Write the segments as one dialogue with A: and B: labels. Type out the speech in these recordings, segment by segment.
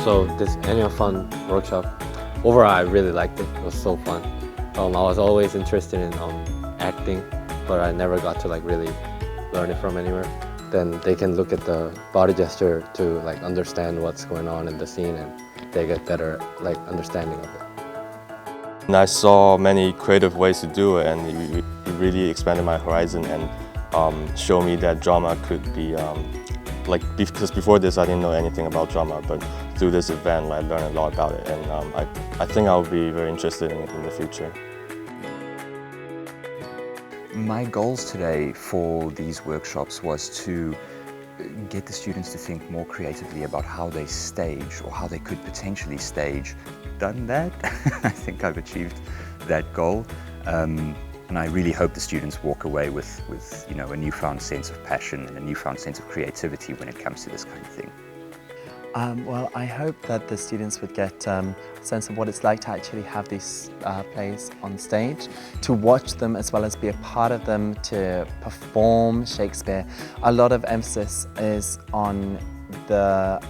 A: So this annual fun workshop, overall I really liked it. It was so fun. I was always interested in acting, but I never got to really learn it from anywhere. Then they can look at the body gesture to understand what's going on in the scene, and they get better understanding of it.
B: And I saw many creative ways to do it, and it really expanded my horizon and showed me that drama could be because before this I didn't know anything about drama, but through this event I learned a lot about it, and I think I'll be very interested in it in the future.
C: My goals today for these workshops was to get the students to think more creatively about how they stage or how they could potentially stage. Done that. I think I've achieved that goal. And I really hope the students walk away with a newfound sense of passion and a newfound sense of creativity when it comes to this kind of thing.
D: Well, I hope that the students would get a sense of what it's like to actually have these plays on stage, to watch them as well as be a part of them, to perform Shakespeare. A lot of emphasis is on the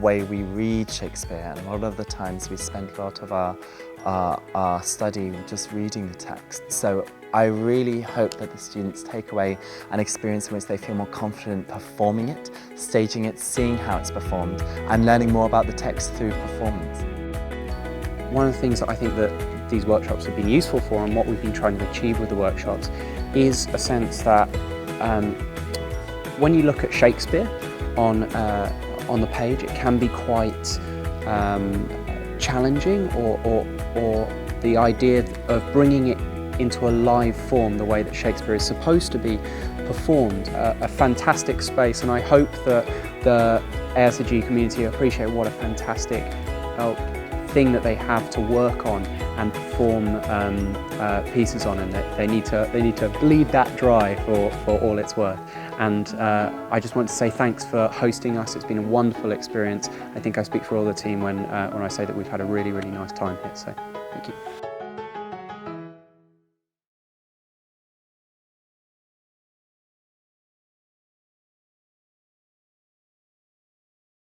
D: way we read Shakespeare, and a lot of the times we spend a lot of our study just reading the text. So I really hope that the students take away an experience in which they feel more confident performing it, staging it, seeing how it's performed, and learning more about the text through performance.
E: One of the things that I think that these workshops have been useful for, and what we've been trying to achieve with the workshops, is a sense that when you look at Shakespeare on the page, it can be quite challenging, or the idea of bringing it into a live form, the way that Shakespeare is supposed to be performed. A fantastic space, and I hope that the AISG community appreciate what a fantastic thing that they have to work on and perform pieces on, and that they need to bleed that dry for all it's worth. And I just want to say thanks for hosting us. It's been a wonderful experience. I think I speak for all the team when I say that we've had a really, really nice time here, so thank you.